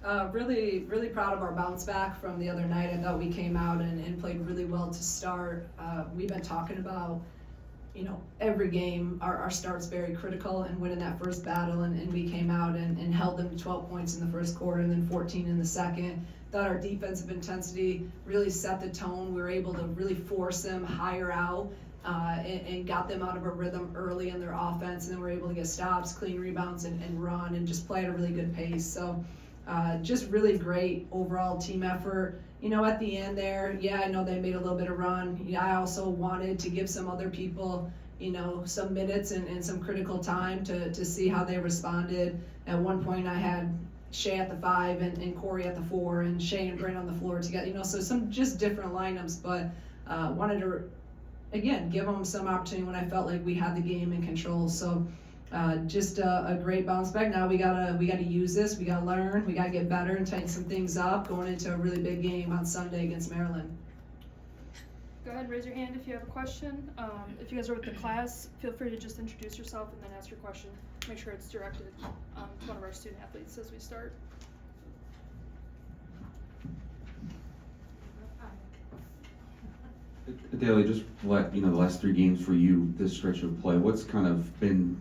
Really proud of our bounce back from the other night. I thought we came out and played really well to start. We've been talking about, every game, our start's very critical, and winning that first battle, and we came out and held them to 12 points in the first quarter and then 14 in the second. Thought our defensive intensity really set the tone. We were able to really force them higher out and got them out of a rhythm early in their offense, and then we're able to get stops, clean rebounds, and run, and just play at a really good pace. So just really great overall team effort. At the end there, I know they made a little bit of run. I also wanted to give some other people, some minutes and some critical time to see how they responded. At one point I had Shea at the 5 and Corey at the 4 and Shea and Brent on the floor together, so some just different lineups, but wanted to, again, give them some opportunity when I felt like we had the game in control. So just a great bounce back. Now we gotta use this. We gotta learn. We gotta get better and tighten some things up going into a really big game on Sunday against Maryland. Go ahead and raise your hand if you have a question. If you guys are with the class, feel free to just introduce yourself and then ask your question. Make sure it's directed to one of our student athletes as we start. Adalia, just the last 3 games for you, this stretch of play, what's kind of been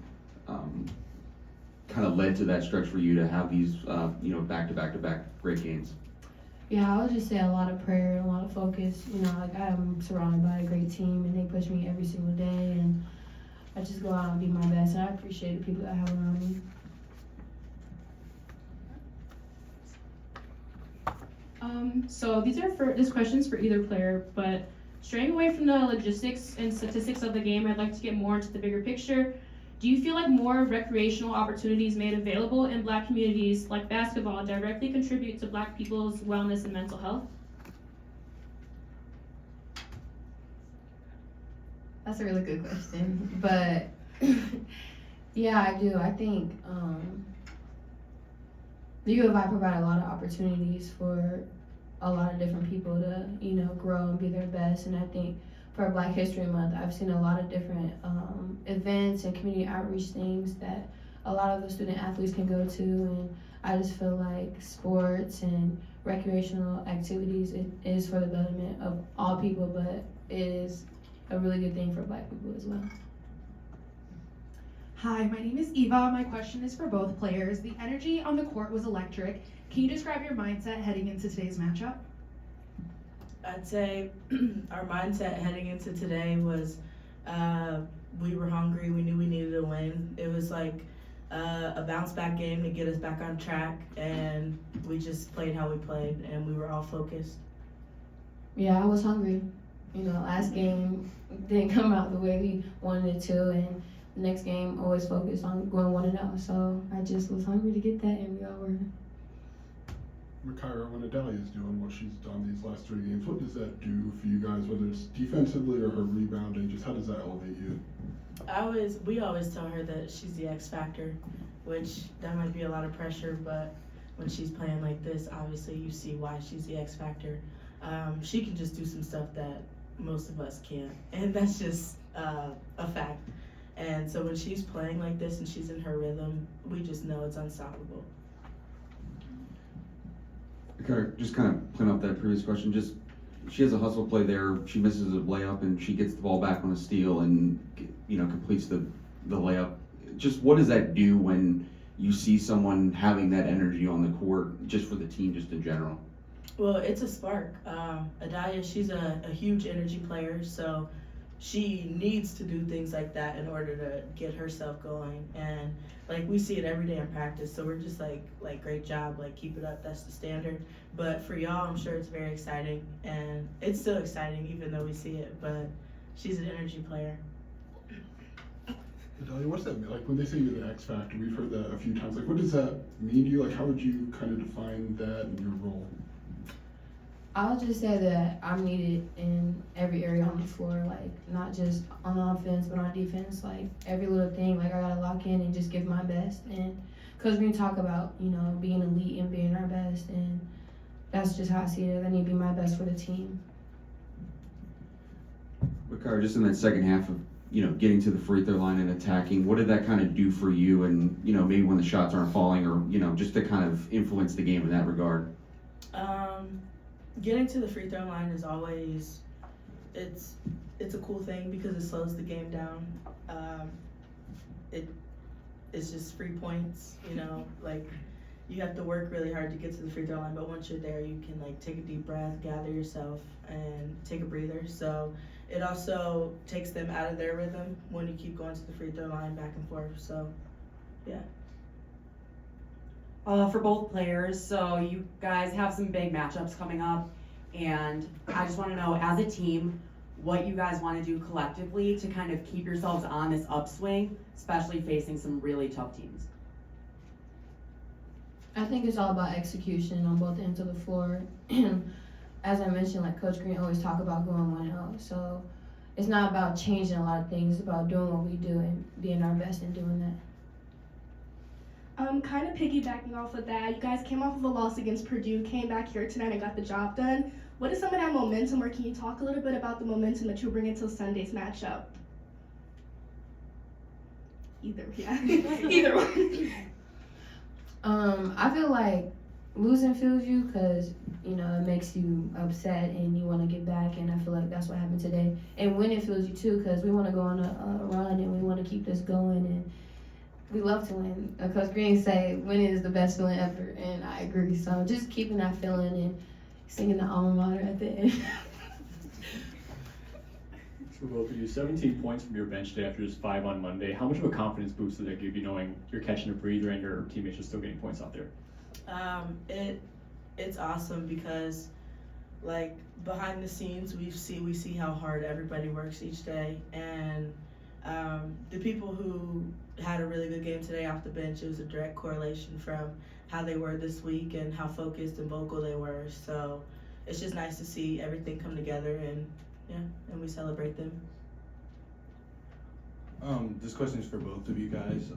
led to that stretch for you to have these back-to-back great games? Yeah, I would just say a lot of prayer, a lot of focus. I'm surrounded by a great team, and they push me every single day, and I just go out and be my best, and I appreciate the people that I have around me. So this question's for either player, but straying away from the logistics and statistics of the game, I'd like to get more into the bigger picture. Do you feel like more recreational opportunities made available in Black communities like basketball directly contribute to Black people's wellness and mental health? That's a really good question, but yeah, I do. I think the U of I provide a lot of opportunities for a lot of different people to, grow and be their best. And I think for Black History Month, I've seen a lot of different events and community outreach things that a lot of the student athletes can go to. And I just feel like sports and recreational activities is for the betterment of all people, but it is a really good thing for Black people as well. Hi, my name is Eva. My question is for both players. The energy on the court was electric. Can you describe your mindset heading into today's matchup? I'd say our mindset heading into today was we were hungry. We knew we needed to win. It was like a bounce back game to get us back on track, and we just played how we played, and we were all focused. Yeah, I was hungry. Last game didn't come out the way we wanted it to, and the next game always focused on going 1-0. So I just was hungry to get that, and we all were. Makira, when Adalia is doing what she's done these last 3 games, what does that do for you guys, whether it's defensively or her rebounding? Just how does that elevate you? We always tell her that she's the X factor, which that might be a lot of pressure, but when she's playing like this, obviously you see why she's the X factor. She can just do some stuff that most of us can't, and that's just a fact. And so when she's playing like this and she's in her rhythm, we just know it's unstoppable. Okay, just kind of playing off that previous question, she has a hustle play there, she misses a layup and she gets the ball back on a steal and completes the layup. Just what does that do when you see someone having that energy on the court, just for the team, just in general? Well, it's a spark. Adalia, she's a huge energy player, so she needs to do things like that in order to get herself going. And we see it every day in practice, so we're just like great job, keep it up, that's the standard. But for y'all, I'm sure it's very exciting, and it's still exciting even though we see it, but she's an energy player. Adalia, what's that mean? When they say you're the X factor, we've heard that a few times. What does that mean to you? How would you kind of define that in your role? I'll just say that I'm needed in every area on the floor, not just on offense, but on defense. Every little thing, I gotta lock in and just give my best. And because we talk about, being elite and being our best, and that's just how I see it. I need to be my best for the team. Makira, just in that second half of getting to the free throw line and attacking. What did that kind of do for you? And, maybe when the shots aren't falling or, just to kind of influence the game in that regard? Getting to the free throw line is always, it's a cool thing because it slows the game down. It's just free points, like you have to work really hard to get to the free throw line, but once you're there, you can like take a deep breath, gather yourself, and take a breather. So it also takes them out of their rhythm when you keep going to the free throw line back and forth. So, yeah. For both players, so you guys have some big matchups coming up, and I just want to know, as a team, what you guys want to do collectively to kind of keep yourselves on this upswing, especially facing some really tough teams. I think it's all about execution on both ends of the floor. As I mentioned, like Coach Green always talk about going 1-0. So it's not about changing a lot of things. It's about doing what we do and being our best in doing that. Kind of piggybacking off of that, you guys came off of a loss against Purdue, came back here tonight and got the job done. What is some of that momentum, or can you talk a little bit about the momentum that you'll bring into Sunday's matchup? Either, yeah. Either one. I feel like losing feels you because, it makes you upset and you want to get back, and I feel like that's what happened today. And winning feels you too because we want to go on a run and we want to keep this going, and we love to win. Coach Green say winning is the best feeling ever, and I agree. So just keeping that feeling and singing the alma mater at the end. For both of you, 17 points from your bench today after just 5 on Monday. How much of a confidence boost does that give you, knowing you're catching a breather and your teammates are still getting points out there? It's awesome because, like, behind the scenes, we see how hard everybody works each day, and the people who had a really good game today off the bench, it was a direct correlation from how they were this week and how focused and vocal they were. So it's just nice to see everything come together, and we celebrate them. This question is for both of you guys.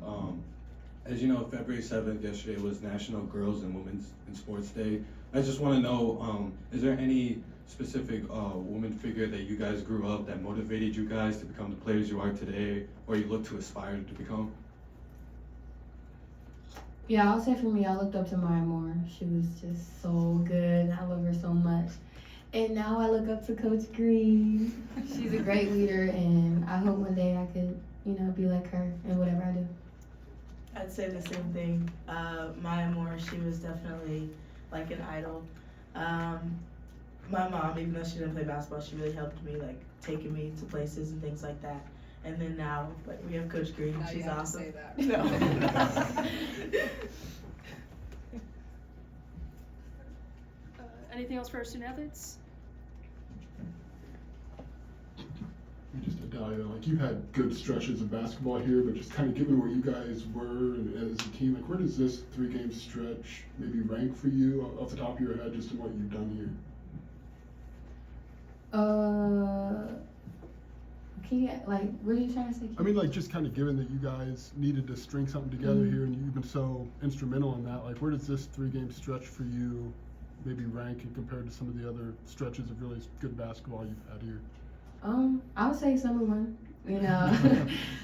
As you know, February 7th yesterday was National Girls and Women's in Sports Day. I just want to know, is there any specific woman figure that you guys grew up that motivated you guys to become the players you are today, or you look to aspire to become? Yeah, I'll say for me, I looked up to Maya Moore. She was just so good. I love her so much. And now I look up to Coach Green. She's a great leader, and I hope one day I could, be like her in whatever I do. I'd say the same thing. Maya Moore, she was definitely like an idol. My mom, even though she didn't play basketball, she really helped me, like taking me to places and things like that. And then now, like, we have Coach Green. Now She's you have awesome. to say that. No. Anything else for our student athletes? Just Adalia, like you've had good stretches of basketball here, but just kind of given where you guys were and as a team, like where does this 3-game stretch maybe rank for you off the top of your head, just in what you've done here? Can you, what are you trying to say? I mean, like, just kind of given that you guys needed to string something together here and you've been so instrumental in that, like, where does this 3-game stretch for you maybe rank and compared to some of the other stretches of really good basketball you've had here? I would say number one. I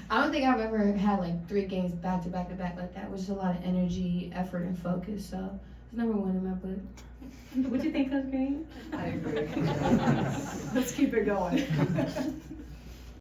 don't think I've ever had like 3 games back to back to back like that, which is a lot of energy, effort, and focus. So it's number 1 in my book. What do you think, Coach Green? I agree. Let's keep it going.